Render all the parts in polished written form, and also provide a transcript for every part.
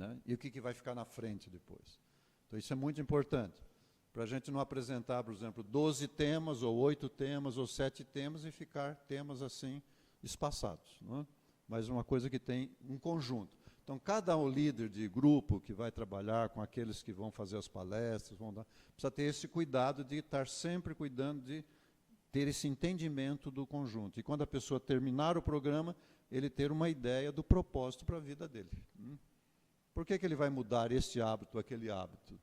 né? E o que vai ficar na frente depois. Então, isso é muito importante, para a gente não apresentar, por exemplo, 12 temas, ou 8 temas, ou 7 temas, e ficar temas assim, espaçados, não é? Mas uma coisa que tem um conjunto. Então, cada líder de grupo que vai trabalhar com aqueles que vão fazer as palestras, precisa ter esse cuidado de estar sempre cuidando de ter esse entendimento do conjunto. E quando a pessoa terminar o programa, ele ter uma ideia do propósito para a vida dele. Por que ele vai mudar este hábito, aquele hábito?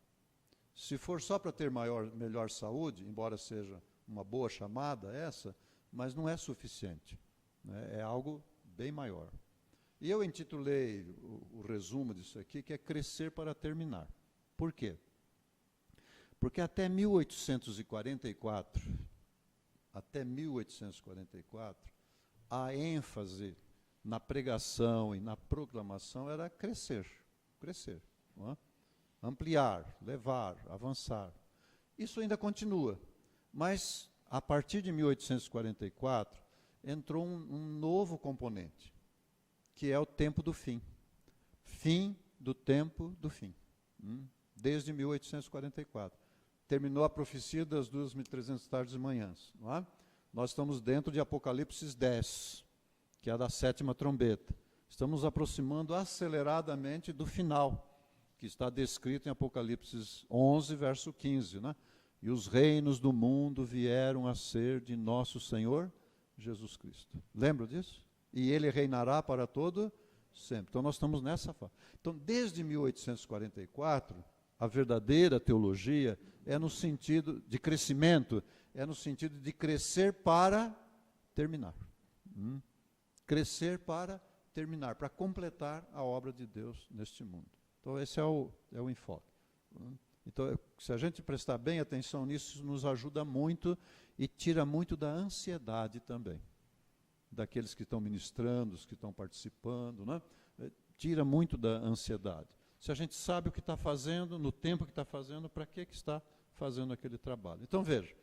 Se for só para ter melhor saúde, embora seja uma boa chamada essa, mas não é suficiente, né? É algo bem maior. E eu intitulei o resumo disso aqui, que é crescer para terminar. Por quê? Porque até 1844, a ênfase na pregação e na proclamação era crescer, não é? Ampliar, levar, avançar. Isso ainda continua, mas a partir de 1844 entrou um novo componente, que é o tempo do fim. Fim do tempo do fim. Desde 1844. Terminou a profecia das 2.300 tardes e manhãs. Não é? Nós estamos dentro de Apocalipse 10, que é da 7ª trombeta. Estamos nos aproximando aceleradamente do final, que está descrito em Apocalipse 11, verso 15. Né? E os reinos do mundo vieram a ser de nosso Senhor Jesus Cristo. Lembra disso? E ele reinará para todo sempre. Então, nós estamos nessa fase. Então, desde 1844, a verdadeira teologia é no sentido de crescimento, é no sentido de crescer para terminar. Crescer para terminar, para completar a obra de Deus neste mundo. Então, esse é o enfoque. Então, se a gente prestar bem atenção nisso, isso nos ajuda muito e tira muito da ansiedade também, daqueles que estão ministrando, os que estão participando, né? Tira muito da ansiedade. Se a gente sabe o que está fazendo, no tempo que está fazendo, para que está fazendo aquele trabalho. Então, veja,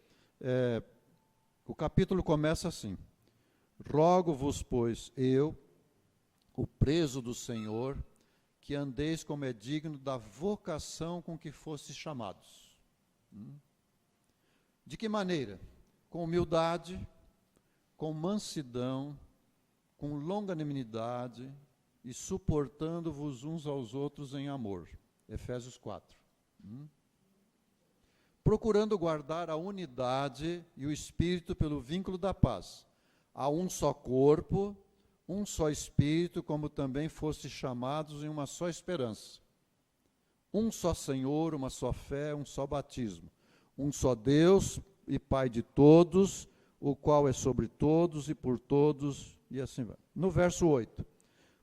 o capítulo começa assim: rogo-vos, pois, eu, o preso do Senhor, que andeis como é digno da vocação com que fostes chamados. De que maneira? Com humildade, com mansidão, com longanimidade e suportando-vos uns aos outros em amor. Efésios 4. Procurando guardar a unidade e o Espírito pelo vínculo da paz. Há um só corpo, um só Espírito, como também fostes chamados em uma só esperança. Um só Senhor, uma só fé, um só batismo. Um só Deus e Pai de todos, o qual é sobre todos e por todos, e assim vai. No verso 8.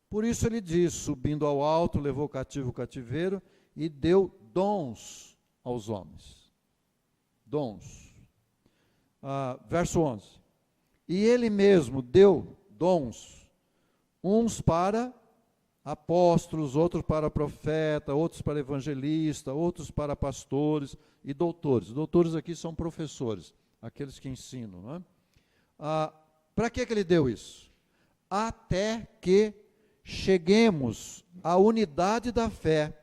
Por isso ele diz, subindo ao alto, levou cativo o cativeiro e deu dons aos homens. Dons. Verso 11. E ele mesmo deu dons, uns para apóstolos, outros para profeta, outros para evangelista, outros para pastores e doutores. Doutores aqui são professores, aqueles que ensinam. Não é? Para que ele deu isso? Até que cheguemos à unidade da fé.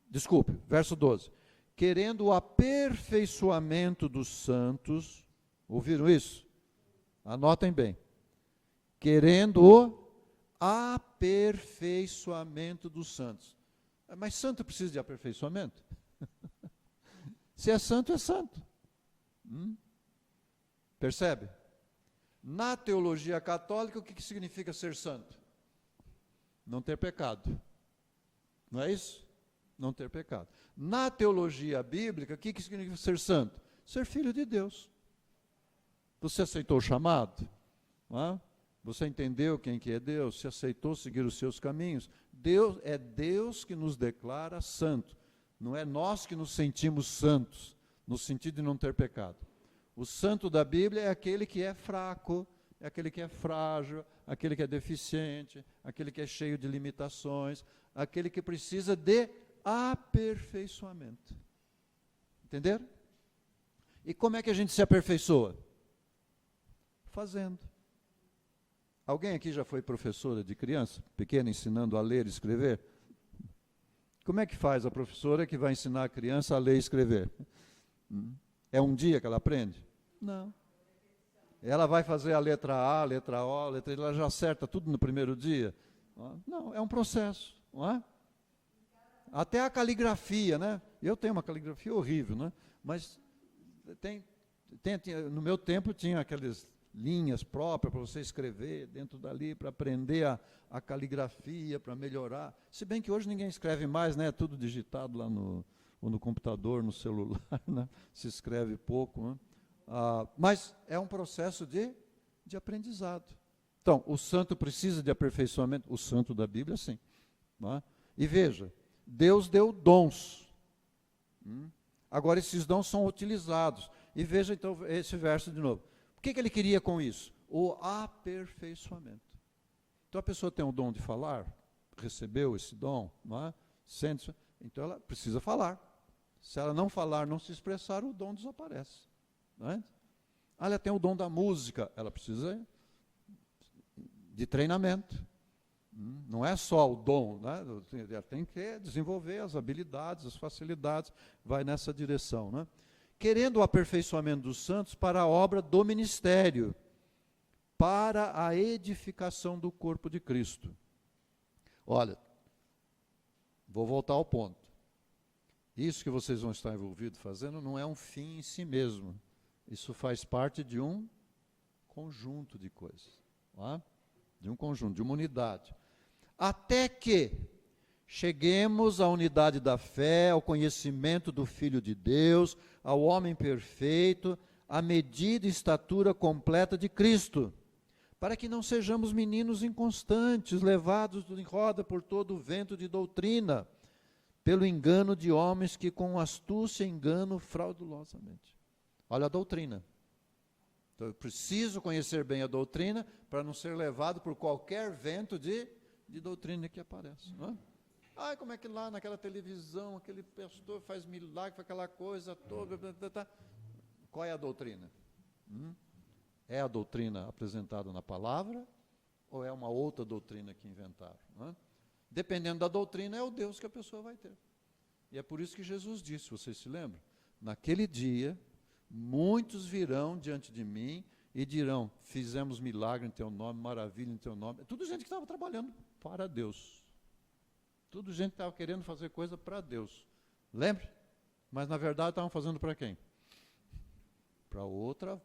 Desculpe, verso 12. Querendo o aperfeiçoamento dos santos. Ouviram isso? Anotem bem. Querendo o aperfeiçoamento dos santos. Mas santo precisa de aperfeiçoamento? Se é santo, é santo. Percebe? Na teologia católica, o que significa ser santo? Não ter pecado. Não é isso? Não ter pecado. Na teologia bíblica, o que significa ser santo? Ser filho de Deus. Você aceitou o chamado? Não é? Você entendeu quem que é Deus? Você aceitou seguir os seus caminhos? Deus é Deus que nos declara santo. Não é nós que nos sentimos santos, no sentido de não ter pecado. O santo da Bíblia é aquele que é fraco, é aquele que é frágil, aquele que é deficiente, aquele que é cheio de limitações, aquele que precisa de aperfeiçoamento. Entenderam? E como é que a gente se aperfeiçoa? Fazendo. Alguém aqui já foi professora de criança pequena, ensinando a ler e escrever? Como é que faz a professora que vai ensinar a criança a ler e escrever? É um dia que ela aprende? Não. Ela vai fazer a letra A, a letra O, a letra I, ela já acerta tudo no primeiro dia? Não, é um processo, não é? Até a caligrafia, né? Eu tenho uma caligrafia horrível, né? Mas no meu tempo tinha aquelas linhas próprias para você escrever dentro dali, para aprender a caligrafia, para melhorar. Se bem que hoje ninguém escreve mais, né? É tudo digitado lá no computador, no celular, né? Se escreve pouco, né? Mas é um processo de aprendizado. Então, o santo precisa de aperfeiçoamento? O santo da Bíblia, sim. Não é? E veja, Deus deu dons. Agora, esses dons são utilizados. E veja, então, esse verso de novo. O que ele queria com isso? O aperfeiçoamento. Então, a pessoa tem o dom de falar, recebeu esse dom, não é? Sente, então, ela precisa falar. Se ela não falar, não se expressar, o dom desaparece. Não é? Ela tem o dom da música, ela precisa de treinamento. Não é só o dom, né? Ela tem que desenvolver as habilidades, as facilidades, vai nessa direção, né? Querendo o aperfeiçoamento dos santos para a obra do ministério, para a edificação do corpo de Cristo. Olha, vou voltar ao ponto. Isso que vocês vão estar envolvidos fazendo não é um fim em si mesmo. Isso faz parte de um conjunto de coisas, não é? De um conjunto, de uma unidade. Até que cheguemos à unidade da fé, ao conhecimento do Filho de Deus, ao homem perfeito, à medida e estatura completa de Cristo, para que não sejamos meninos inconstantes, levados em roda por todo o vento de doutrina, pelo engano de homens que com astúcia enganam fraudulosamente. Olha a doutrina. Então, eu preciso conhecer bem a doutrina para não ser levado por qualquer vento de doutrina que aparece. Não é? Como é que lá naquela televisão, aquele pastor faz milagre, faz aquela coisa toda. Qual é a doutrina? É a doutrina apresentada na palavra ou é uma outra doutrina que inventaram? Não é? Dependendo da doutrina, é o Deus que a pessoa vai ter. E é por isso que Jesus disse, vocês se lembram? Naquele dia, muitos virão diante de mim e dirão, fizemos milagre em teu nome, maravilha em teu nome. Tudo gente que estava trabalhando para Deus. Tudo gente que estava querendo fazer coisa para Deus. Lembre? Mas na verdade estavam fazendo para quem? Para outro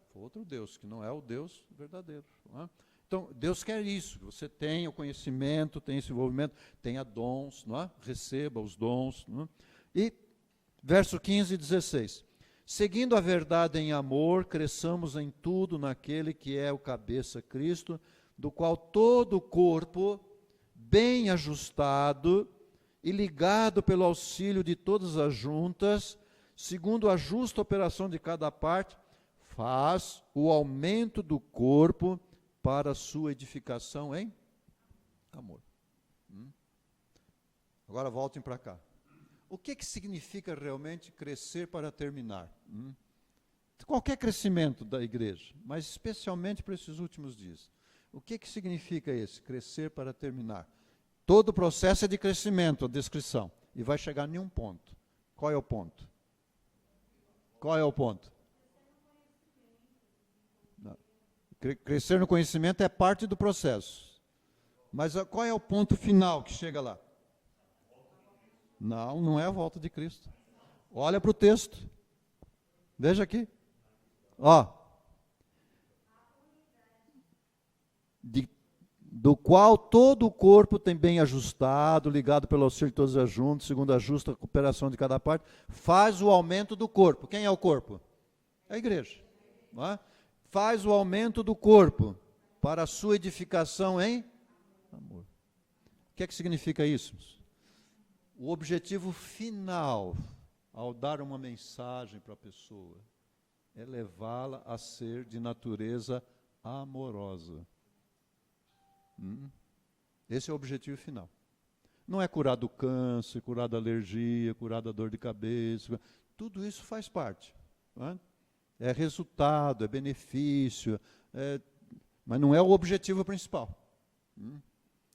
Deus, que não é o Deus verdadeiro. Não é? Então, Deus quer isso, que você tenha o conhecimento, tenha esse envolvimento, tenha dons, não é? Receba os dons. Não é? E, verso 15 e 16. Seguindo a verdade em amor, cresçamos em tudo naquele que é o cabeça Cristo, do qual todo o corpo, bem ajustado e ligado pelo auxílio de todas as juntas, segundo a justa operação de cada parte, faz o aumento do corpo para a sua edificação em amor. Agora voltem para cá. O que significa realmente crescer para terminar? Qualquer crescimento da igreja, mas especialmente para esses últimos dias. O que significa esse? Crescer para terminar. Todo o processo é de crescimento, a descrição. E vai chegar em um ponto. Qual é o ponto? Qual é o ponto? Crescer no conhecimento é parte do processo. Mas qual é o ponto final que chega lá? Não é a volta de Cristo. Olha para o texto. Veja aqui. Do qual todo o corpo tem bem ajustado, ligado pelo auxílio de todas as juntas, segundo a justa cooperação de cada parte, faz o aumento do corpo. Quem é o corpo? É a igreja. Não é? Faz o aumento do corpo para a sua edificação em amor. O que significa isso? O objetivo final, ao dar uma mensagem para a pessoa, é levá-la a ser de natureza amorosa. Esse é o objetivo final. Não é curar do câncer, curar da alergia, curar da dor de cabeça. Tudo isso faz parte. Não é? É resultado, é benefício, mas não é o objetivo principal.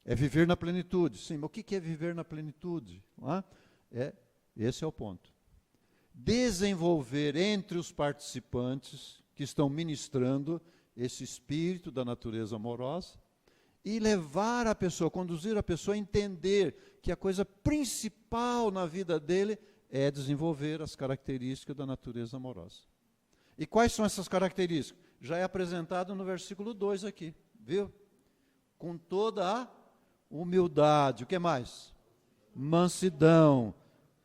É viver na plenitude. Sim, mas o que é viver na plenitude? Não é? Esse é o ponto. Desenvolver entre os participantes que estão ministrando esse espírito da natureza amorosa e levar a pessoa, conduzir a pessoa a entender que a coisa principal na vida dele é desenvolver as características da natureza amorosa. E quais são essas características? Já é apresentado no versículo 2 aqui, viu? Com toda a humildade, o que mais? Mansidão,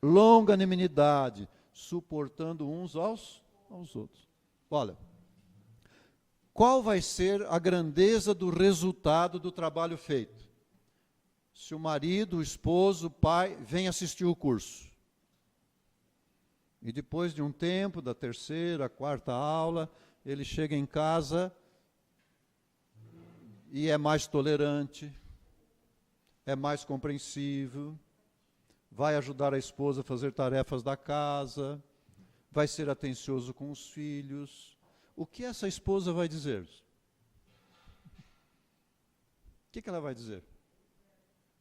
longanimidade, suportando uns aos outros. Olha, qual vai ser a grandeza do resultado do trabalho feito? Se o marido, o esposo, o pai, vem assistir o curso. E depois de um tempo, da terceira, quarta aula, ele chega em casa e é mais tolerante, é mais compreensivo, vai ajudar a esposa a fazer tarefas da casa, vai ser atencioso com os filhos. O que essa esposa vai dizer? O que ela vai dizer?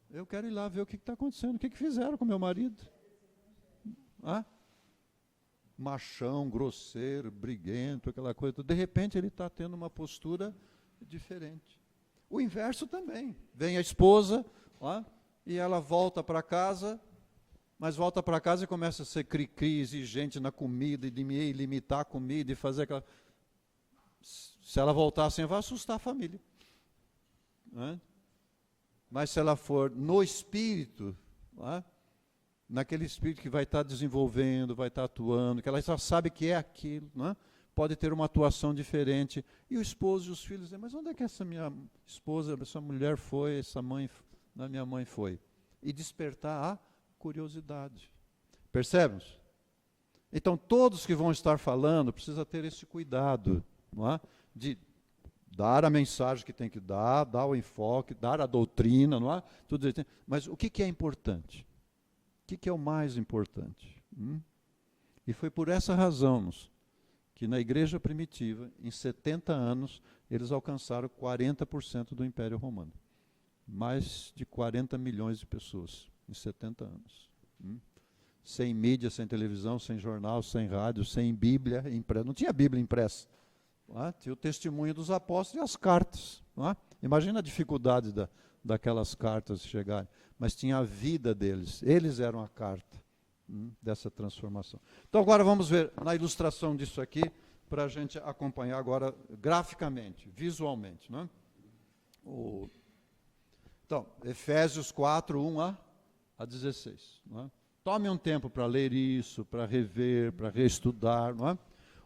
Eu quero ir lá ver o que está acontecendo, o que fizeram com meu marido. Machão, grosseiro, briguento, aquela coisa. De repente ele está tendo uma postura diferente. O inverso também. Vem a esposa, e ela volta para casa, mas volta para casa e começa a ser cri-cri, exigente na comida, e limitar a comida, e fazer aquela... Se ela voltar assim, vai assustar a família. Mas se ela for no espírito, naquele espírito que vai estar desenvolvendo, vai estar atuando, que ela já sabe que é aquilo, pode ter uma atuação diferente. E o esposo e os filhos dizem, mas onde é que essa minha esposa, essa mulher foi, essa mãe, minha mãe foi? E despertar a curiosidade. Percebemos? Então, todos que vão estar falando, precisa ter esse cuidado, de dar a mensagem que tem que dar o enfoque, dar a doutrina, tudo isso. Mas o que é importante? O que é o mais importante? E foi por essa razão que na igreja primitiva, em 70 anos, eles alcançaram 40% do Império Romano. Mais de 40 milhões de pessoas em 70 anos. Sem mídia, sem televisão, sem jornal, sem rádio, sem Bíblia impressa. Não tinha Bíblia impressa. Tinha o testemunho dos apóstolos e as cartas. Imagina a dificuldade daquelas cartas chegarem. Mas tinha a vida deles. Eles eram a carta dessa transformação. Então agora vamos ver na ilustração disso aqui, para a gente acompanhar agora graficamente, visualmente. Então, Efésios 4, 1 a 16. Tome um tempo para ler isso, para rever, para reestudar.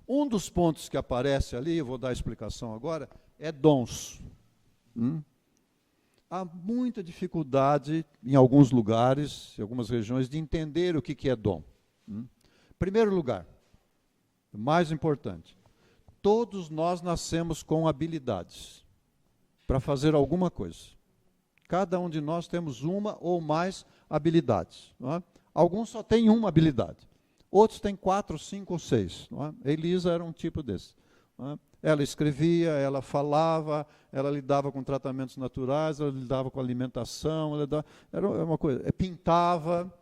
Um dos pontos que aparece ali, eu vou dar a explicação agora, é dons. Há muita dificuldade em alguns lugares, em algumas regiões, de entender o que é dom. Primeiro lugar, o mais importante, todos nós nascemos com habilidades para fazer alguma coisa. Cada um de nós temos uma ou mais habilidades. Alguns só têm uma habilidade. Outros têm 4, 5 ou 6. Elisa era um tipo desse. Ela escrevia, ela falava, ela lidava com tratamentos naturais, ela lidava com alimentação, era uma coisa, pintava,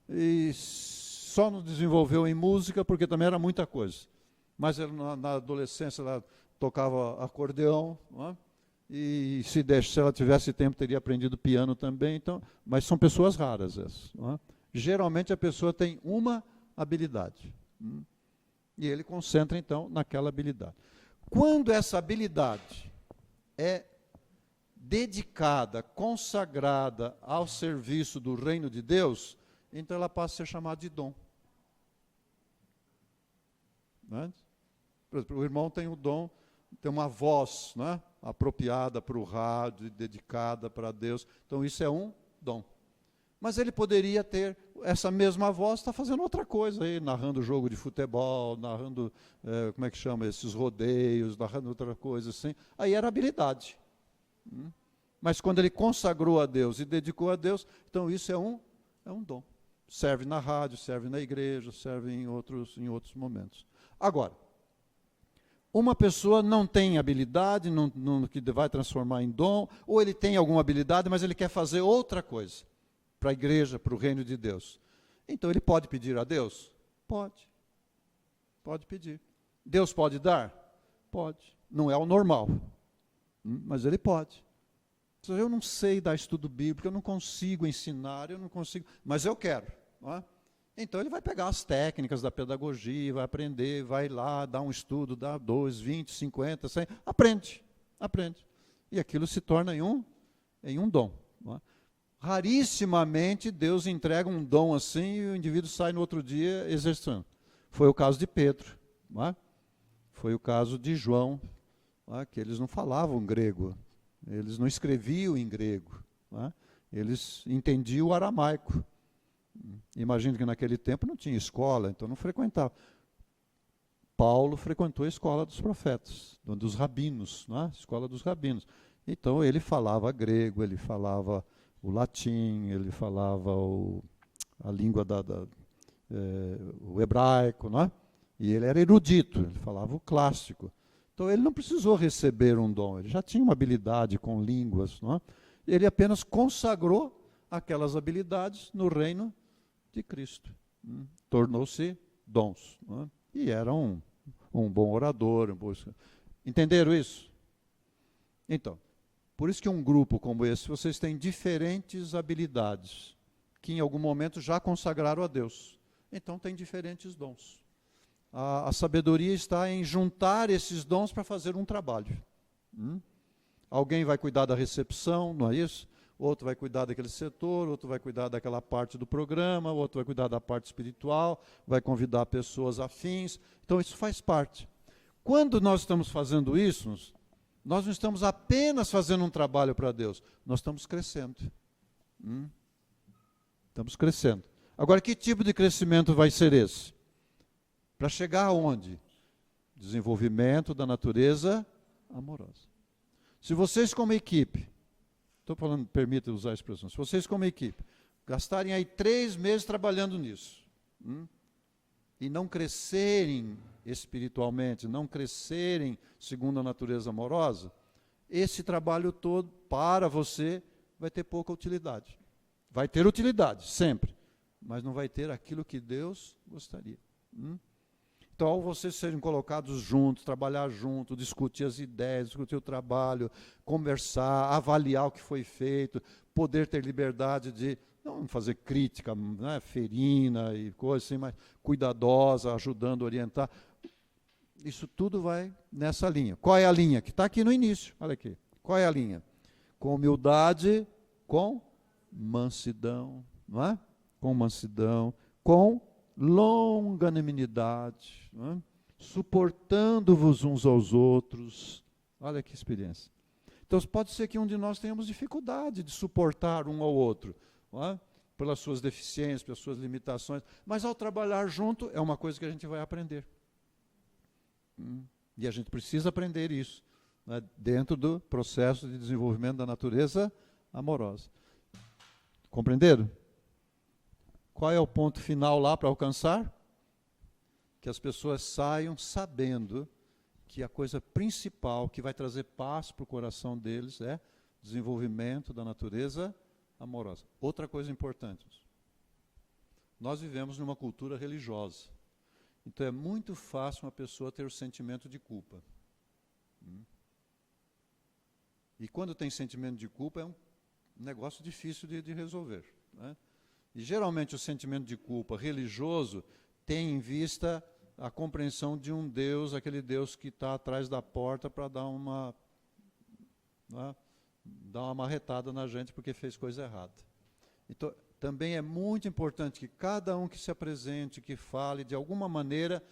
e só não desenvolveu em música porque também era muita coisa. Mas ela, na adolescência ela tocava acordeão, e se ela tivesse tempo teria aprendido piano também. Então, mas são pessoas raras essas. Geralmente a pessoa tem uma habilidade. E ele concentra, então, naquela habilidade. Quando essa habilidade é dedicada, consagrada ao serviço do reino de Deus, então ela passa a ser chamada de dom. Por exemplo, o irmão tem o dom, tem uma voz apropriada para o rádio, dedicada para Deus. Então, isso é um dom. Mas ele poderia ter essa mesma voz, está fazendo outra coisa aí, narrando jogo de futebol, narrando, como é que chama, esses rodeios, narrando outra coisa assim. Aí era habilidade. Mas quando ele consagrou a Deus e dedicou a Deus, então isso é um dom. Serve na rádio, serve na igreja, serve em outros momentos. Agora, uma pessoa não tem habilidade, que vai transformar em dom, ou ele tem alguma habilidade, mas ele quer fazer outra coisa para a igreja, para o reino de Deus. Então ele pode pedir a Deus? Pode. Pode pedir. Deus pode dar? Pode. Não é o normal, mas ele pode. Eu não sei dar estudo bíblico, eu não consigo ensinar, eu não consigo, mas eu quero. Não é? Então ele vai pegar as técnicas da pedagogia, vai aprender, vai lá, dar um estudo, dá 2, 20, 50, 100, aprende. E aquilo se torna em um dom. Não é? Rarissimamente Deus entrega um dom assim e o indivíduo sai no outro dia exercendo. Foi o caso de Pedro, não é? Foi o caso de João, não é? Que eles não falavam grego, eles não escreviam em grego, não é? Eles entendiam o aramaico. Imagino que naquele tempo não tinha escola, então não frequentava. Paulo frequentou a escola dos profetas, dos rabinos, não é? Escola dos rabinos. Então ele falava grego, ele falava o latim, ele falava a língua o hebraico, não é? E ele era erudito, ele falava o clássico. Então ele não precisou receber um dom, ele já tinha uma habilidade com línguas, não é? Ele apenas consagrou aquelas habilidades no reino de Cristo. Tornou-se dons. Não é? E era um bom orador. Entenderam isso? Então, por isso que um grupo como esse, vocês têm diferentes habilidades, que em algum momento já consagraram a Deus. Então tem diferentes dons. A sabedoria está em juntar esses dons para fazer um trabalho. Alguém vai cuidar da recepção, não é isso? Outro vai cuidar daquele setor, outro vai cuidar daquela parte do programa, outro vai cuidar da parte espiritual, vai convidar pessoas afins. Então isso faz parte. Quando nós estamos fazendo isso, nós não estamos apenas fazendo um trabalho para Deus, nós estamos crescendo. Estamos crescendo. Agora, que tipo de crescimento vai ser esse? Para chegar aonde? Desenvolvimento da natureza amorosa. Se vocês como equipe, estou falando, permita usar a expressão, se vocês como equipe gastarem aí 3 meses trabalhando nisso, e não crescerem espiritualmente, não crescerem segundo a natureza amorosa, esse trabalho todo para você vai ter pouca utilidade. Vai ter utilidade, sempre, mas não vai ter aquilo que Deus gostaria. Então, ao vocês serem colocados juntos, trabalhar junto, discutir as ideias, discutir o trabalho, conversar, avaliar o que foi feito, poder ter liberdade de não fazer crítica, né, ferina e coisa assim, mas cuidadosa, ajudando a orientar. Isso tudo vai nessa linha. Qual é a linha? Que está aqui no início. Olha aqui. Qual é a linha? Com humildade, com mansidão, não é? Com mansidão, com longanimidade, não é? Suportando-vos uns aos outros. Olha que experiência. Então, pode ser que um de nós tenhamos dificuldade de suportar um ao outro, não é? Pelas suas deficiências, pelas suas limitações, mas ao trabalhar junto é uma coisa que a gente vai aprender. E a gente precisa aprender isso, né, dentro do processo de desenvolvimento da natureza amorosa. Compreenderam? Qual é o ponto final lá para alcançar? Que as pessoas saiam sabendo que a coisa principal que vai trazer paz para o coração deles é desenvolvimento da natureza amorosa. Outra coisa importante. Nós vivemos numa cultura religiosa. Então é muito fácil uma pessoa ter o sentimento de culpa. E quando tem sentimento de culpa é um negócio difícil de resolver, né? E geralmente o sentimento de culpa religioso tem em vista a compreensão de um Deus, aquele Deus que está atrás da porta para dar uma marretada na gente porque fez coisa errada. Então, também é muito importante que cada um que se apresente, que fale, de alguma maneira,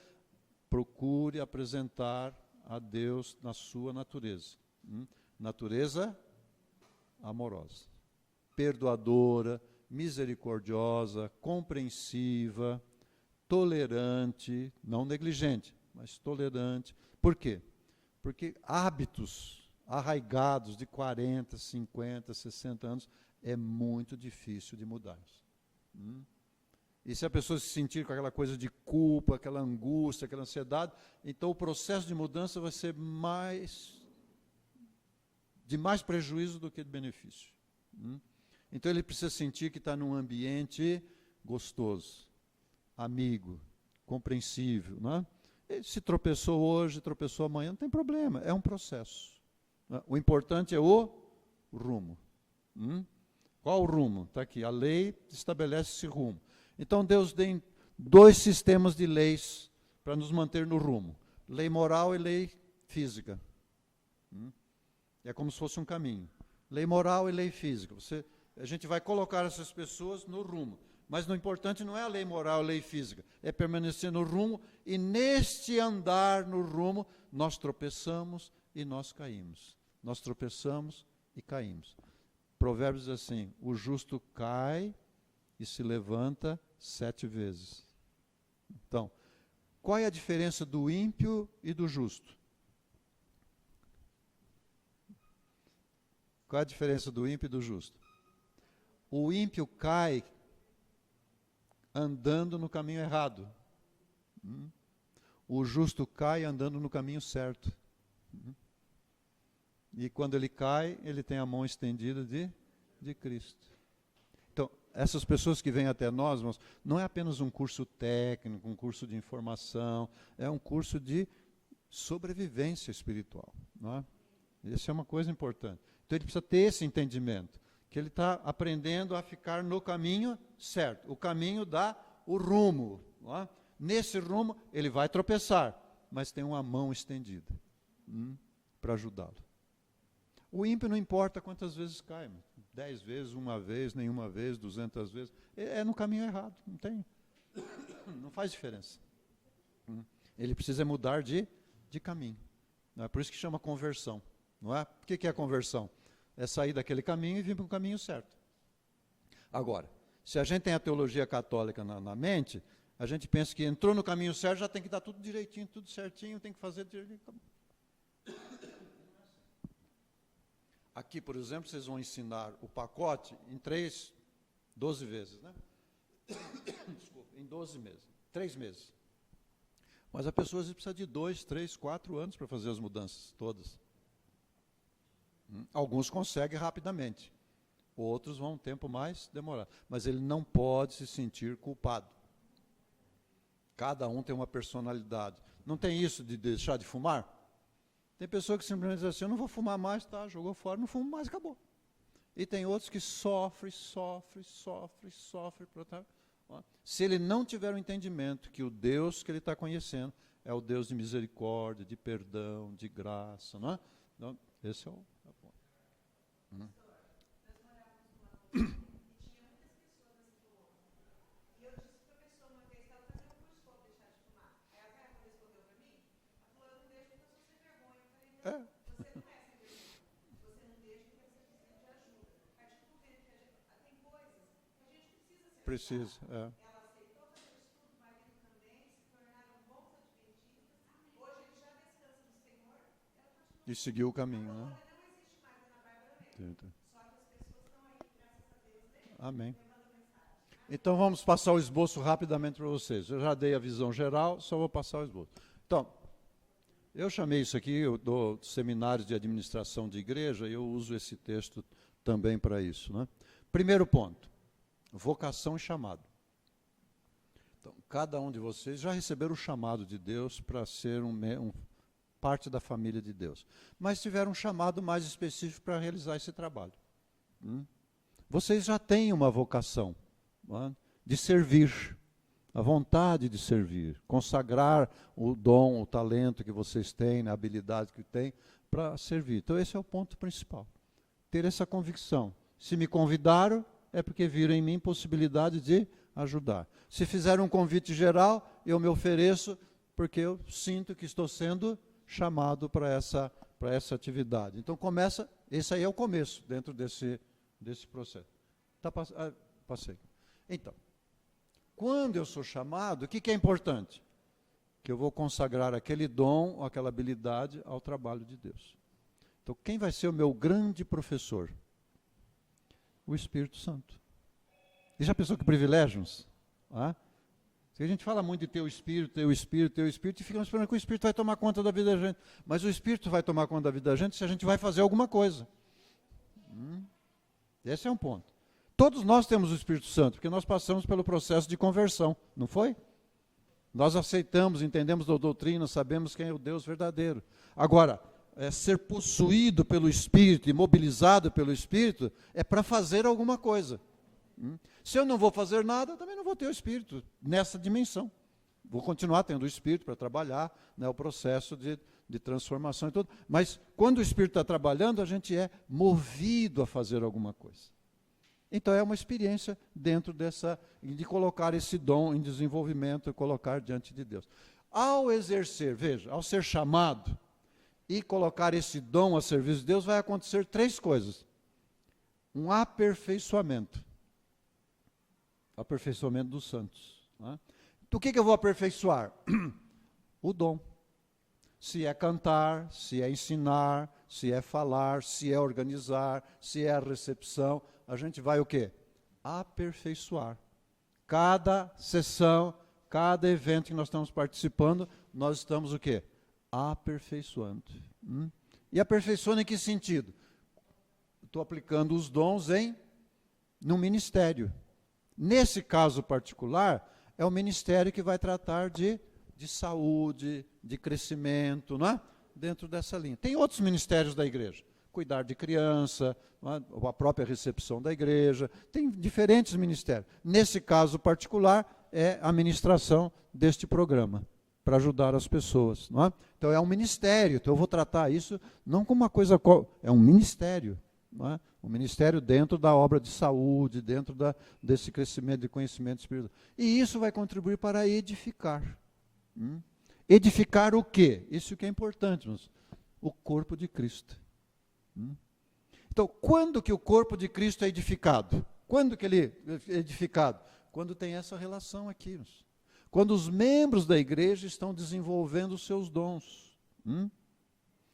procure apresentar a Deus na sua natureza. Natureza amorosa, perdoadora, misericordiosa, compreensiva, tolerante, não negligente, mas tolerante. Por quê? Porque hábitos arraigados de 40, 50, 60 anos é muito difícil de mudar. E se a pessoa se sentir com aquela coisa de culpa, aquela angústia, aquela ansiedade, então o processo de mudança vai ser de mais prejuízo do que de benefício. Então ele precisa sentir que está num ambiente gostoso, amigo, compreensível, né? E se tropeçou hoje, tropeçou amanhã, não tem problema, é um processo. Né? O importante é o rumo. Qual o rumo? Está aqui, a lei estabelece esse rumo. Então Deus tem 2 sistemas de leis para nos manter no rumo. Lei moral e lei física. É como se fosse um caminho. Lei moral e lei física. A gente vai colocar essas pessoas no rumo. Mas o importante não é a lei moral, a lei física. É permanecer no rumo, e neste andar no rumo, nós tropeçamos e nós caímos. Nós tropeçamos e caímos. Provérbios diz assim: o justo cai e se levanta 7 vezes. Então, qual é a diferença do ímpio e do justo? Qual é a diferença do ímpio e do justo? O ímpio cai andando no caminho errado. O justo cai andando no caminho certo. E quando ele cai, ele tem a mão estendida de Cristo. Então, essas pessoas que vêm até nós, irmãos, não é apenas um curso técnico, um curso de informação, é um curso de sobrevivência espiritual. Não é? Isso é uma coisa importante. Então ele precisa ter esse entendimento, que ele está aprendendo a ficar no caminho certo. O caminho dá o rumo. Não é? Nesse rumo, ele vai tropeçar, mas tem uma mão estendida para ajudá-lo. O ímpio não importa quantas vezes cai, 10 vezes, 1 vez, nenhuma vez, 200 vezes. É no caminho errado, não faz diferença. Ele precisa mudar de caminho. Não é? Por isso que chama conversão. Não é? O que é conversão? É sair daquele caminho e vir para o caminho certo. Agora, se a gente tem a teologia católica na mente, a gente pensa que entrou no caminho certo, já tem que dar tudo direitinho, tudo certinho, tem que fazer direitinho. Aqui, por exemplo, vocês vão ensinar o pacote em 12 vezes, né? Desculpa, em 12 meses, 3 meses. Mas a pessoa precisa de 2, 3, 4 anos para fazer as mudanças todas. Alguns conseguem rapidamente, outros vão um tempo mais demorado. Mas ele não pode se sentir culpado. Cada um tem uma personalidade. Não tem isso de deixar de fumar? Tem pessoa que simplesmente diz assim: eu não vou fumar mais, tá? Jogou fora, não fumo mais, acabou. E tem outros que sofrem. Se ele não tiver o entendimento que o Deus que ele está conhecendo é o Deus de misericórdia, de perdão, de graça, não é? Então, esse é o ponto. Precisa, é. E seguiu o caminho, né? Amém. Então vamos passar o esboço rapidamente para vocês. Eu já dei a visão geral, só vou passar o esboço. Então, eu chamei isso aqui, eu dou seminários de administração de igreja, e eu uso esse texto também para isso, né? Primeiro ponto: vocação e chamado. Então, cada um de vocês já receberam o chamado de Deus para ser parte da família de Deus. Mas tiveram um chamado mais específico para realizar esse trabalho. Vocês já têm uma vocação, de servir, a vontade de servir, consagrar o dom, o talento que vocês têm, a habilidade que têm para servir. Então esse é o ponto principal. Ter essa convicção. Se me convidaram, é porque viram em mim possibilidade de ajudar. Se fizeram um convite geral, eu me ofereço porque eu sinto que estou sendo chamado para essa atividade. Então começa, esse aí é o começo dentro desse processo. Passei. Então, quando eu sou chamado, o que é importante? Que eu vou consagrar aquele dom, ou aquela habilidade ao trabalho de Deus. Então, quem vai ser o meu grande professor? O Espírito Santo. E já pensou que privilégios? A gente fala muito de ter o Espírito, e ficamos esperando que o Espírito vai tomar conta da vida da gente. Mas o Espírito vai tomar conta da vida da gente se a gente vai fazer alguma coisa. Esse é um ponto. Todos nós temos o Espírito Santo, porque nós passamos pelo processo de conversão, não foi? Nós aceitamos, entendemos da doutrina, sabemos quem é o Deus verdadeiro. Agora, ser possuído pelo Espírito, imobilizado pelo Espírito, é para fazer alguma coisa. Se eu não vou fazer nada, também não vou ter o Espírito nessa dimensão. Vou continuar tendo o Espírito para trabalhar, né, o processo de transformação e tudo. Mas quando o Espírito está trabalhando, a gente é movido a fazer alguma coisa. Então é uma experiência dentro de colocar esse dom em desenvolvimento e colocar diante de Deus. Ao exercer, veja, ao ser chamado e colocar esse dom a serviço de Deus, vai acontecer 3 coisas. Um aperfeiçoamento. Aperfeiçoamento dos santos. Né? O que eu vou aperfeiçoar? O dom. Se é cantar, se é ensinar, se é falar, se é organizar, se é a recepção, a gente vai o quê? Aperfeiçoar. Cada sessão, cada evento que nós estamos participando, nós estamos o quê? Aperfeiçoando. E aperfeiçoando em que sentido? Estou aplicando os dons no ministério. Nesse caso particular, é o ministério que vai tratar de saúde, de crescimento, não é? Dentro dessa linha. Tem outros ministérios da igreja. Cuidar de criança, a própria recepção da igreja, tem diferentes ministérios. Nesse caso particular, é a ministração deste programa, para ajudar as pessoas. Não é? Então é um ministério, então eu vou tratar isso não como uma coisa, é um ministério. Não é? Um ministério dentro da obra de saúde, dentro desse crescimento de conhecimento espiritual. E isso vai contribuir para edificar. Edificar o quê? Isso que é importante, irmãos. O corpo de Cristo. Então, quando que o corpo de Cristo é edificado? Quando que ele é edificado? Quando tem essa relação aqui. Irmãos. Quando os membros da igreja estão desenvolvendo os seus dons.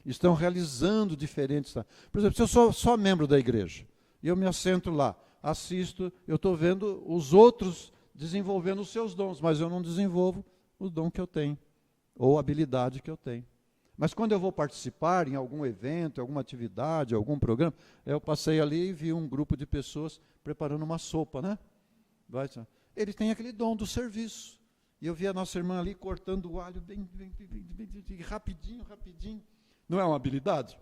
Estão realizando diferentes... Por exemplo, se eu sou só membro da igreja, e eu me assento lá, assisto, eu estou vendo os outros desenvolvendo os seus dons, mas eu não desenvolvo o dom que eu tenho, ou a habilidade que eu tenho. Mas quando eu vou participar em algum evento, alguma atividade, algum programa, eu passei ali e vi um grupo de pessoas preparando uma sopa, né? Ele tem aquele dom do serviço. E eu vi a nossa irmã ali cortando o alho bem rapidinho. Não é uma habilidade?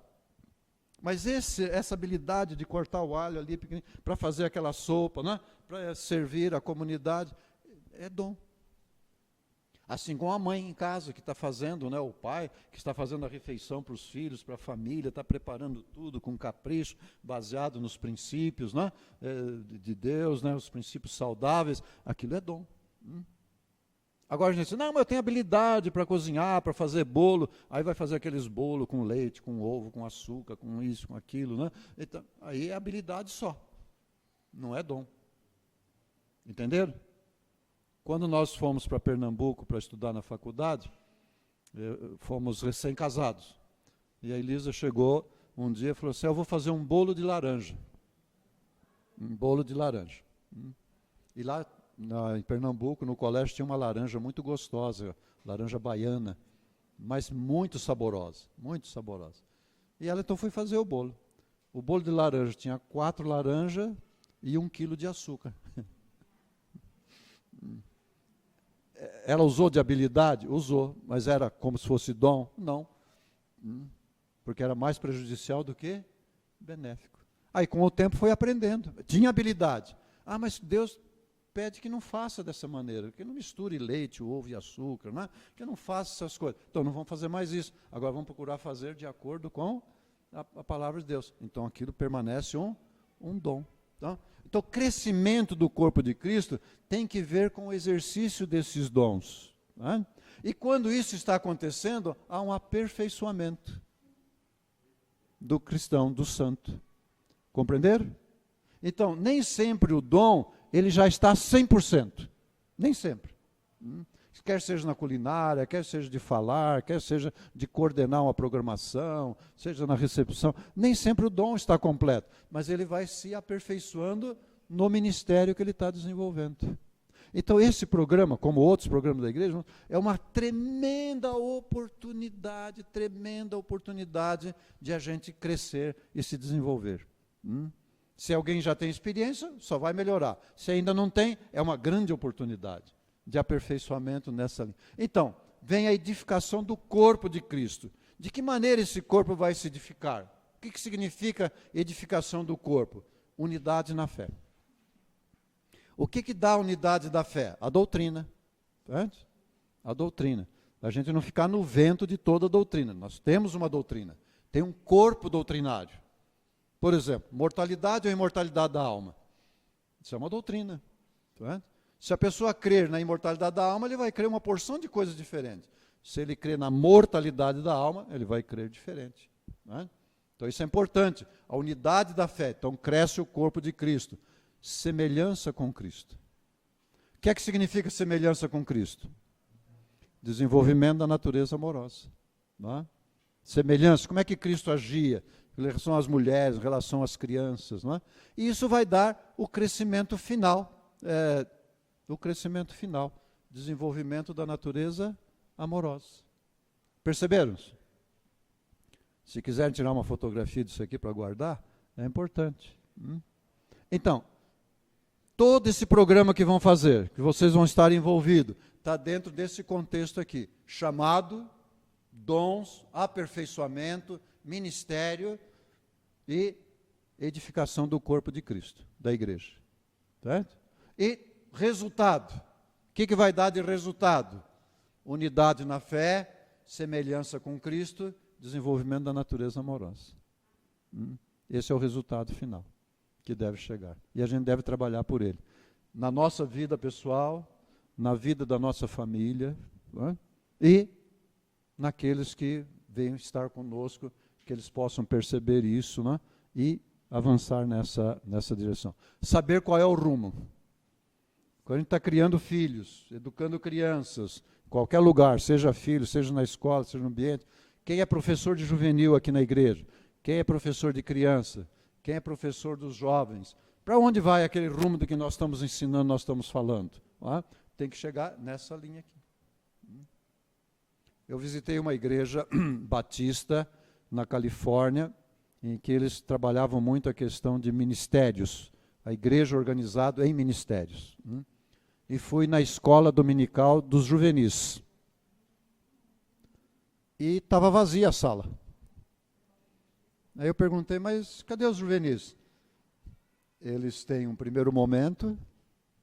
Mas essa habilidade de cortar o alho ali para fazer aquela sopa, né? Para servir a comunidade, é dom. Assim como a mãe em casa que está fazendo, né, o pai que está fazendo a refeição para os filhos, para a família, está preparando tudo com capricho, baseado nos princípios, né, de Deus, né, os princípios saudáveis, aquilo é dom. Agora a gente diz, não, mas eu tenho habilidade para cozinhar, para fazer bolo, aí vai fazer aqueles bolos com leite, com ovo, com açúcar, com isso, com aquilo, né? Então, aí é habilidade só, não é dom. Entenderam? Quando nós fomos para Pernambuco para estudar na faculdade, fomos recém-casados. E a Elisa chegou um dia e falou assim, eu vou fazer um bolo de laranja. Um bolo de laranja. E lá em Pernambuco, no colégio, tinha uma laranja muito gostosa, laranja baiana, mas muito saborosa, muito saborosa. E ela então foi fazer o bolo. O bolo de laranja tinha 4 laranjas e 1 quilo de açúcar. Ela usou de habilidade? Usou, mas era como se fosse dom? Não. Porque era mais prejudicial do que benéfico. Aí com o tempo foi aprendendo. Tinha habilidade. Ah, mas Deus pede que não faça dessa maneira, que não misture leite, ovo e açúcar, né? Que não faça essas coisas. Então não vamos fazer mais isso. Agora vamos procurar fazer de acordo com a palavra de Deus. Então aquilo permanece um dom. Então, o crescimento do corpo de Cristo tem que ver com o exercício desses dons. Né? E quando isso está acontecendo, há um aperfeiçoamento do cristão, do santo. Compreenderam? Então, nem sempre o dom, ele já está 100%. Nem sempre. Quer seja na culinária, quer seja de falar, quer seja de coordenar uma programação, seja na recepção, nem sempre o dom está completo, mas ele vai se aperfeiçoando no ministério que ele está desenvolvendo. Então esse programa, como outros programas da igreja, é uma tremenda oportunidade de a gente crescer e se desenvolver. Se alguém já tem experiência, só vai melhorar. Se ainda não tem, é uma grande oportunidade. de aperfeiçoamento nessa linha. Então, vem a edificação do corpo de Cristo. De que maneira esse corpo vai se edificar? O que significa edificação do corpo? Unidade na fé. O que dá a unidade da fé? A doutrina. Certo? A doutrina. A gente não ficar no vento de toda a doutrina. Nós temos uma doutrina. Tem um corpo doutrinário. Por exemplo, mortalidade ou imortalidade da alma. Isso é uma doutrina. Certo? Se a pessoa crer na imortalidade da alma, ele vai crer uma porção de coisas diferentes. Se ele crer na mortalidade da alma, ele vai crer diferente. Né? Então isso é importante. A unidade da fé. Então cresce o corpo de Cristo. Semelhança com Cristo. O que é que significa semelhança com Cristo? Desenvolvimento da natureza amorosa. Né? Semelhança. Como é que Cristo agia em relação às mulheres, em relação às crianças. Né? E isso vai dar o crescimento final. O crescimento final. Desenvolvimento da natureza amorosa. Perceberam? Se quiserem tirar uma fotografia disso aqui para guardar, é importante. Então, todo esse programa que vão fazer, que vocês vão estar envolvidos, está dentro desse contexto aqui, chamado, dons, aperfeiçoamento, ministério e edificação do corpo de Cristo, da igreja. Certo? E resultado. O que vai dar de resultado? Unidade na fé, semelhança com Cristo, desenvolvimento da natureza amorosa. Esse é o resultado final que deve chegar. E a gente deve trabalhar por ele. Na nossa vida pessoal, na vida da nossa família, né? E naqueles que venham estar conosco, que eles possam perceber isso, né? E avançar nessa direção. Saber qual é o rumo. Quando a gente está criando filhos, educando crianças, qualquer lugar, seja filho, seja na escola, seja no ambiente, quem é professor de juvenil aqui na igreja? Quem é professor de criança? Quem é professor dos jovens? Para onde vai aquele rumo do que nós estamos ensinando, nós estamos falando? Tem que chegar nessa linha aqui. Eu visitei uma igreja batista na Califórnia, em que eles trabalhavam muito a questão de ministérios, a igreja organizada em ministérios. E fui na escola dominical dos juvenis. E estava vazia a sala. Aí eu perguntei, mas cadê os juvenis? Eles têm um primeiro momento,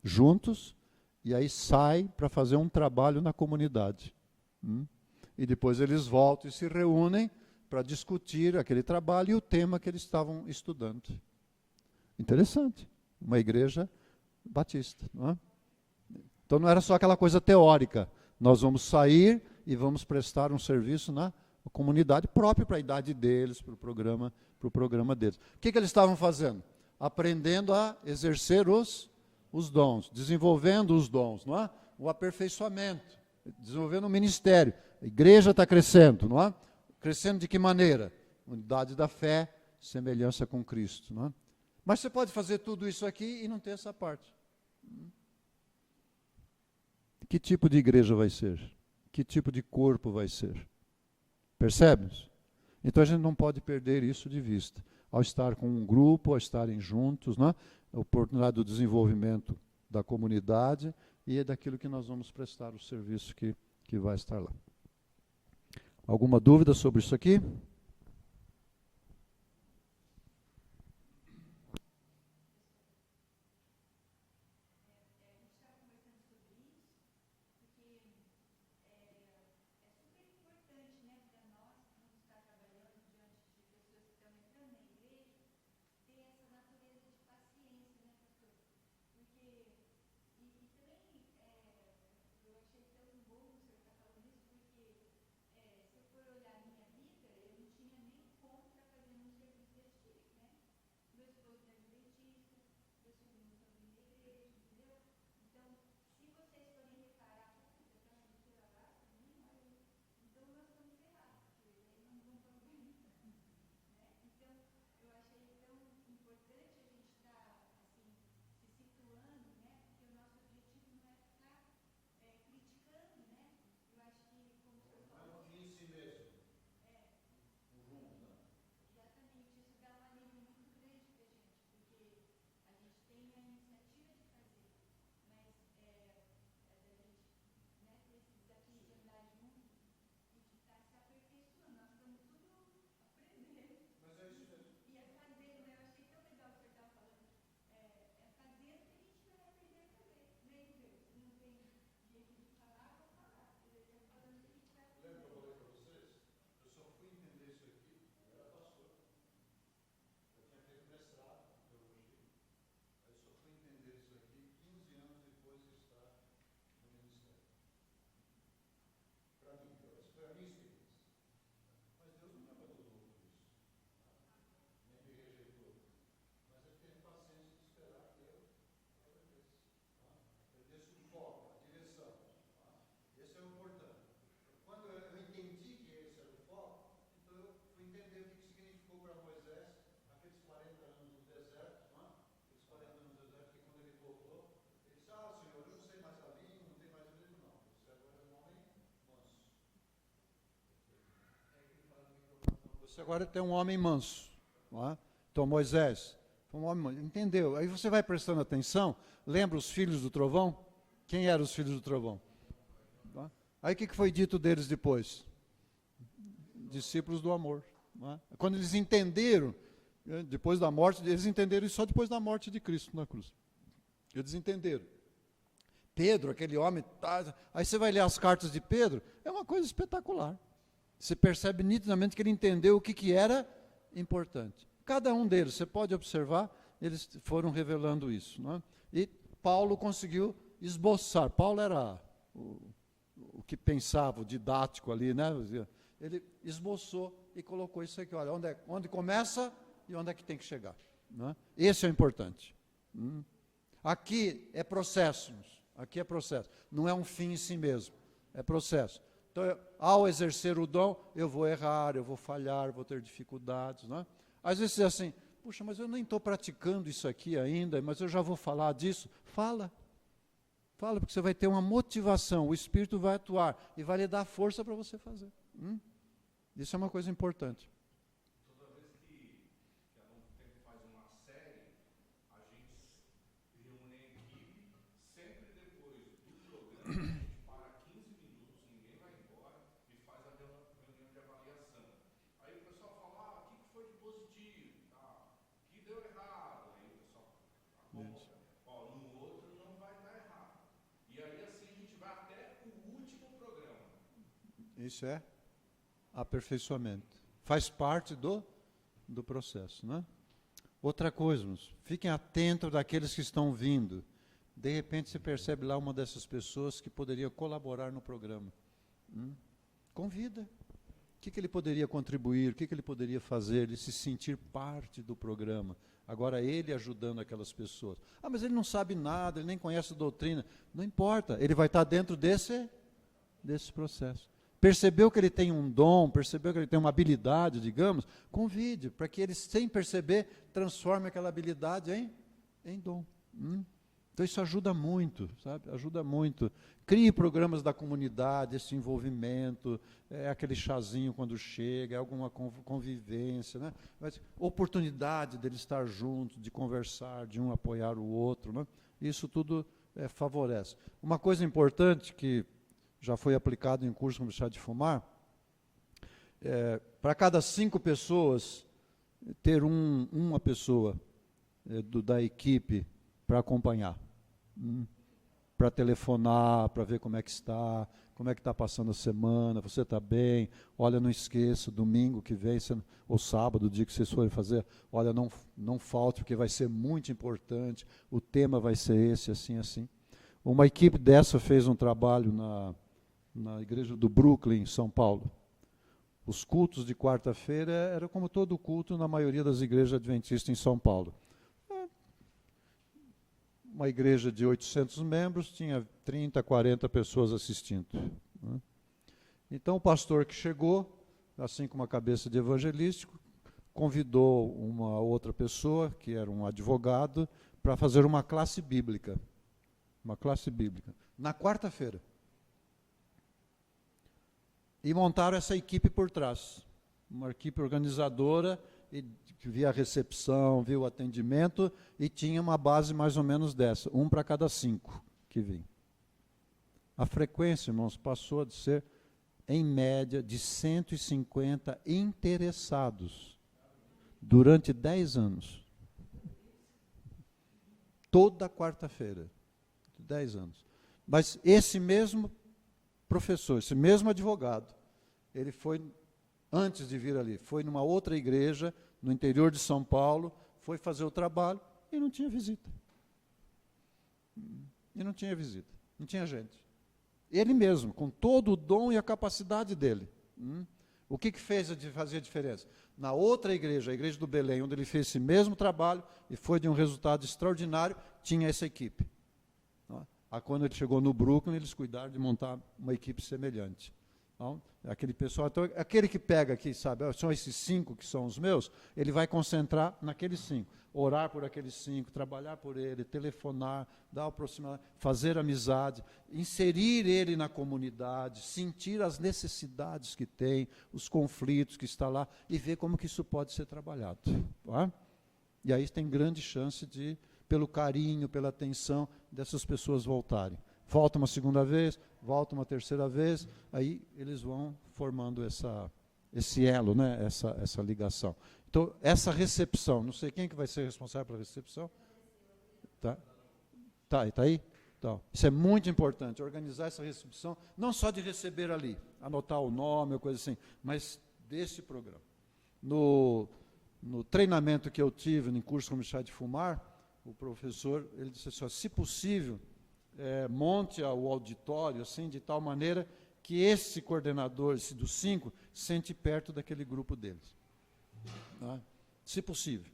juntos, e aí saem para fazer um trabalho na comunidade. E depois eles voltam e se reúnem para discutir aquele trabalho e o tema que eles estavam estudando. Interessante. Uma igreja batista. Não é? Então não era só aquela coisa teórica. Nós vamos sair e vamos prestar um serviço na comunidade própria para a idade deles, para o programa deles. O que eles estavam fazendo? Aprendendo a exercer os dons, desenvolvendo os dons, não é? O aperfeiçoamento, desenvolvendo o ministério. A igreja está crescendo, não é? Crescendo de que maneira? Unidade da fé, semelhança com Cristo. Não é? Mas você pode fazer tudo isso aqui e não ter essa parte. Que tipo de igreja vai ser? Que tipo de corpo vai ser? Percebe? Então a gente não pode perder isso de vista. Ao estar com um grupo, ao estarem juntos, né? A oportunidade do desenvolvimento da comunidade e é daquilo que nós vamos prestar o serviço que vai estar lá. Alguma dúvida sobre isso aqui? Você agora tem um homem manso. Não é? Então, Moisés, foi um homem manso. Entendeu? Aí você vai prestando atenção, lembra os filhos do trovão? Quem eram os filhos do trovão? Não é? Aí o que foi dito deles depois? Discípulos do amor. Não é? Quando eles entenderam, depois da morte, eles entenderam isso só depois da morte de Cristo na cruz. Eles entenderam. Pedro, aquele homem, aí você vai ler as cartas de Pedro, é uma coisa espetacular. Você percebe nitidamente que ele entendeu o que era importante. Cada um deles, você pode observar, eles foram revelando isso. Não é? E Paulo conseguiu esboçar. Paulo era o que pensava, o didático ali, né? Ele esboçou e colocou isso aqui. Olha, onde começa e onde é que tem que chegar. Não é? Esse é o importante. Aqui é processo. Aqui é processo. Não é um fim em si mesmo. É processo. Então, ao exercer o dom, eu vou errar, eu vou falhar, vou ter dificuldades. Não é? Às vezes é assim, puxa, mas eu nem estou praticando isso aqui ainda, mas eu já vou falar disso. Fala. Fala, porque você vai ter uma motivação, o Espírito vai atuar e vai lhe dar força para você fazer. Isso é uma coisa importante. Toda vez que a Novo Tempo faz uma série, a gente reúne a equipe, sempre depois do programa, a gente para 15 minutos, ninguém vai embora e faz a reunião de avaliação. Aí o pessoal fala, o que foi de positivo, o que deu errado, aí o pessoal ó, no outro não vai dar errado. E aí assim a gente vai até o último programa. Isso é aperfeiçoamento. Faz parte do processo. Né? Outra coisa, fiquem atentos daqueles que estão vindo. De repente você percebe lá uma dessas pessoas que poderia colaborar no programa. Convida. O que ele poderia contribuir, o que ele poderia fazer, ele se sentir parte do programa. Agora ele ajudando aquelas pessoas. Mas ele não sabe nada, ele nem conhece a doutrina. Não importa, ele vai estar dentro desse processo. Percebeu que ele tem um dom, percebeu que ele tem uma habilidade, digamos, convide, para que ele, sem perceber, transforme aquela habilidade em dom. Então isso ajuda muito, sabe? Ajuda muito. Crie programas da comunidade, esse envolvimento, aquele chazinho quando chega, alguma convivência, né? Mas, oportunidade dele estar junto, de conversar, de um apoiar o outro, né? Isso tudo favorece. Uma coisa importante que já foi aplicado em curso como deixar de fumar, para cada 5 pessoas, ter uma pessoa da equipe para acompanhar, para telefonar, para ver como é que está passando a semana, você está bem, olha, não esqueça, domingo que vem, ou sábado, o dia que vocês forem fazer, olha, não falte, porque vai ser muito importante, o tema vai ser esse, assim, assim. Uma equipe dessa fez um trabalho na igreja do Brooklyn, em São Paulo. Os cultos de quarta-feira eram como todo culto na maioria das igrejas adventistas em São Paulo. Uma igreja de 800 membros, tinha 30, 40 pessoas assistindo. Então o pastor que chegou, assim com uma cabeça de evangelístico, convidou uma outra pessoa, que era um advogado, para fazer uma classe bíblica. Uma classe bíblica. Na quarta-feira. E montaram essa equipe por trás, uma equipe organizadora, que via a recepção, via o atendimento, e tinha uma base mais ou menos dessa, 1 para cada 5 que vinha. A frequência, irmãos, passou a ser, em média, de 150 interessados, durante 10 anos. Toda quarta-feira, 10 anos. Mas esse mesmo professor, esse mesmo advogado, ele foi, antes de vir ali, foi numa outra igreja, no interior de São Paulo, foi fazer o trabalho e não tinha visita. Não tinha gente. Ele mesmo, com todo o dom e a capacidade dele. O que fazia a diferença? Na outra igreja, a igreja do Belém, onde ele fez esse mesmo trabalho e foi de um resultado extraordinário, tinha essa equipe. Quando ele chegou no Brooklyn, eles cuidaram de montar uma equipe semelhante. Então, aquele pessoal, então, aquele que pega aqui, sabe, são esses 5 que são os meus, ele vai concentrar naqueles 5. Orar por aqueles 5, trabalhar por ele, telefonar, dar aproximação, fazer amizade, inserir ele na comunidade, sentir as necessidades que tem, os conflitos que está lá, e ver como que isso pode ser trabalhado. Tá? E aí tem grande chance de, pelo carinho, pela atenção, dessas pessoas voltarem. Volta uma segunda vez, volta uma terceira vez, aí eles vão formando esse elo, né? essa ligação. Então, essa recepção, não sei quem que vai ser responsável pela recepção. Tá aí? Então, isso é muito importante, organizar essa recepção, não só de receber ali, anotar o nome ou coisa assim, mas desse programa. No treinamento que eu tive, no curso como chá de fumar, o professor, ele disse assim, ó, se possível, monte o auditório assim, de tal maneira que esse coordenador, esse dos 5, sente perto daquele grupo deles. Né? Se possível.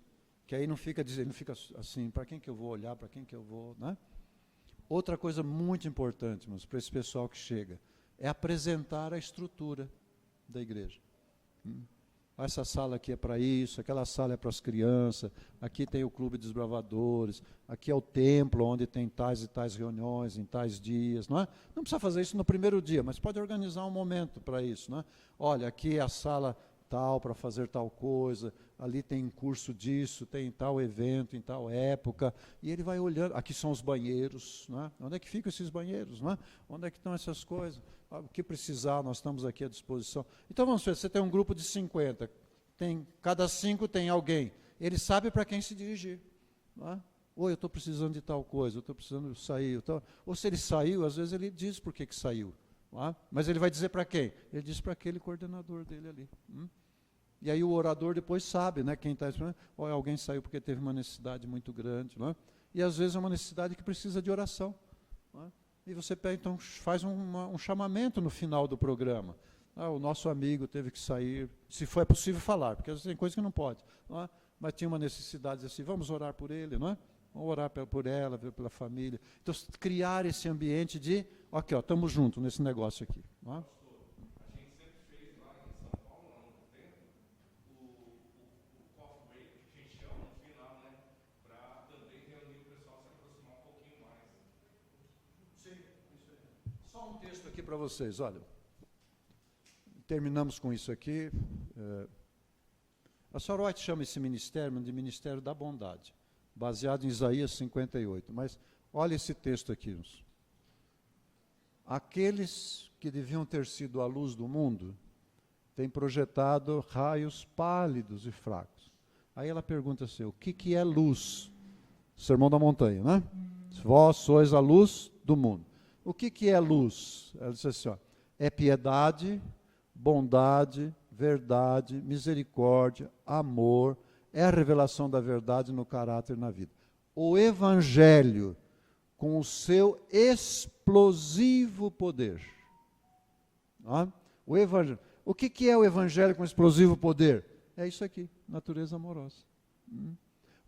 Que aí não fica dizendo, não fica assim, para quem que eu vou olhar, para quem que eu vou. Né? Outra coisa muito importante, mas para esse pessoal que chega, é apresentar a estrutura da igreja. Essa sala aqui é para isso, aquela sala é para as crianças, aqui tem o clube de desbravadores, aqui é o templo onde tem tais e tais reuniões, em tais dias. Não é? Não precisa fazer isso no primeiro dia, mas pode organizar um momento para isso. Não é? Olha, aqui é a sala tal para fazer tal coisa, ali tem curso disso, tem tal evento, em tal época, e ele vai olhando, aqui são os banheiros, não é? Onde é que ficam esses banheiros? Não é? Onde é que estão essas coisas? O que precisar, nós estamos aqui à disposição. Então vamos ver, você tem um grupo de 50, cada 5 tem alguém, ele sabe para quem se dirigir. Não é? Ou eu estou precisando de tal coisa, eu estou precisando sair. Ou se ele saiu, às vezes ele diz por que saiu. Mas ele vai dizer para quem? Ele diz para aquele coordenador dele ali. E aí o orador depois sabe, né, quem está esperando, ou alguém saiu porque teve uma necessidade muito grande. Não é? E às vezes é uma necessidade que precisa de oração. Não é? E você pega, então, faz um chamamento no final do programa. O nosso amigo teve que sair, se for possível falar, porque às vezes tem coisa que não pode. Não é? Mas tinha uma necessidade assim, vamos orar por ele, não é? Vamos orar por ela, pela família. Então, criar esse ambiente de, ok, estamos juntos nesse negócio aqui. Não é? A gente sempre fez lá em São Paulo, há muito tempo, o coffee break, que a gente chama no final, né? Para também reunir o pessoal, se aproximar um pouquinho mais. Sim, isso aí. Só um texto aqui para vocês, olha. Terminamos com isso aqui. A Sarah White chama esse ministério de Ministério da Bondade, baseado em Isaías 58. Mas olha esse texto aqui. Aqueles que deviam ter sido a luz do mundo têm projetado raios pálidos e fracos. Aí ela pergunta assim, o que é luz? Sermão da Montanha, né? Vós sois a luz do mundo. O que é luz? Ela diz assim, é piedade, bondade, verdade, misericórdia, amor, é a revelação da verdade no caráter e na vida. O Evangelho, com o seu explosivo poder. O Evangelho. O que é o Evangelho com explosivo poder? É isso aqui, natureza amorosa.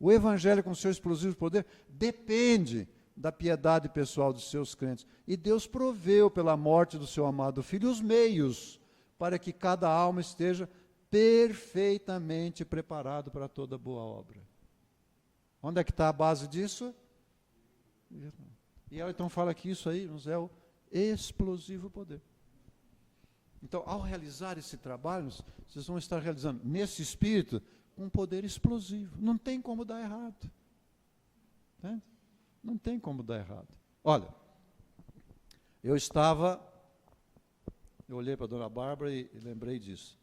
O Evangelho com o seu explosivo poder depende da piedade pessoal dos seus crentes. E Deus proveu pela morte do seu amado Filho os meios para que cada alma esteja perfeitamente preparado para toda boa obra. Onde é que está a base disso? E ela então fala que isso aí nos é o explosivo poder. Então, ao realizar esse trabalho, vocês vão estar realizando nesse espírito um poder explosivo. Não tem como dar errado. Né? Não tem como dar errado. Olha, eu olhei para a dona Bárbara e lembrei disso.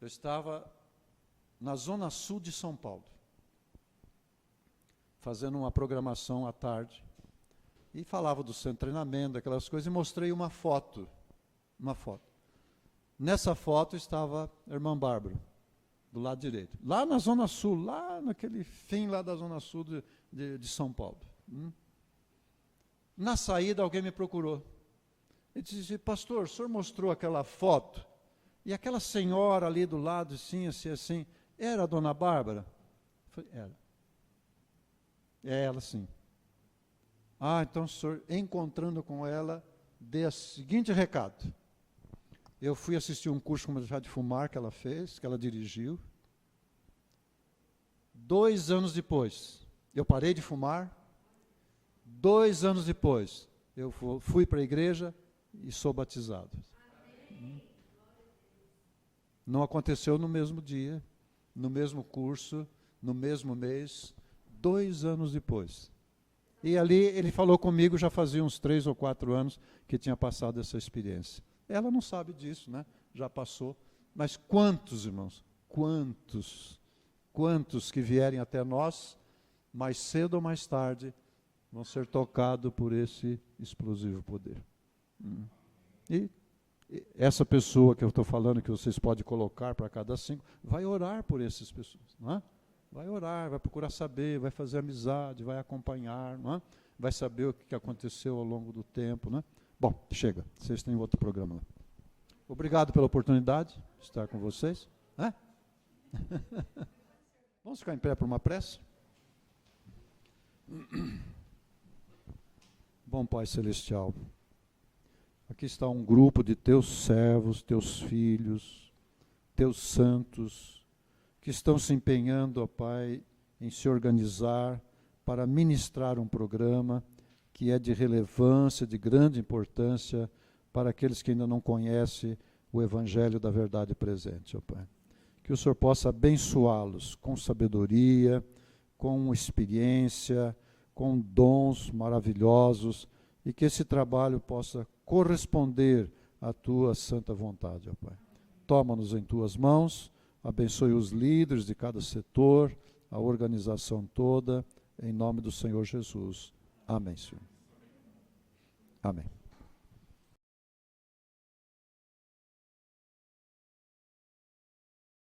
Eu estava na zona sul de São Paulo, fazendo uma programação à tarde, e falava do centro de treinamento, daquelas coisas, e mostrei uma foto. Nessa foto estava a irmã Bárbara, do lado direito. Lá na zona sul, lá naquele fim lá da zona sul de São Paulo. Na saída, alguém me procurou. Ele disse, pastor, o senhor mostrou aquela foto, e aquela senhora ali do lado, assim, era a dona Bárbara? Eu falei, era. É ela, sim. Então o senhor, encontrando com ela, dê o seguinte recado. Eu fui assistir um curso como deixar de fumar que ela fez, que ela dirigiu. 2 anos depois, eu parei de fumar. 2 anos depois, eu fui para a igreja e sou batizado. Não aconteceu no mesmo dia, no mesmo curso, no mesmo mês, 2 anos depois. E ali ele falou comigo, já fazia uns 3 ou 4 anos que tinha passado essa experiência. Ela não sabe disso, né? Já passou. Mas quantos, irmãos, quantos que vierem até nós, mais cedo ou mais tarde, vão ser tocados por esse explosivo poder. E essa pessoa que eu estou falando, que vocês podem colocar para cada 5, vai orar por essas pessoas, não é? Vai orar, vai procurar saber, vai fazer amizade, vai acompanhar, não é? Vai saber o que aconteceu ao longo do tempo, não é? Bom, chega, vocês têm outro programa lá. Obrigado pela oportunidade de estar com vocês. É? Vamos ficar em pé para uma prece? Bom Pai Celestial, aqui está um grupo de teus servos, teus filhos, teus santos, que estão se empenhando, ó Pai, em se organizar para ministrar um programa que é de relevância, de grande importância para aqueles que ainda não conhecem o Evangelho da verdade presente, ó Pai. Que o Senhor possa abençoá-los com sabedoria, com experiência, com dons maravilhosos, e que esse trabalho possa corresponder à Tua santa vontade, ó Pai. Toma-nos em Tuas mãos, abençoe os líderes de cada setor, a organização toda, em nome do Senhor Jesus. Amém, Senhor. Amém.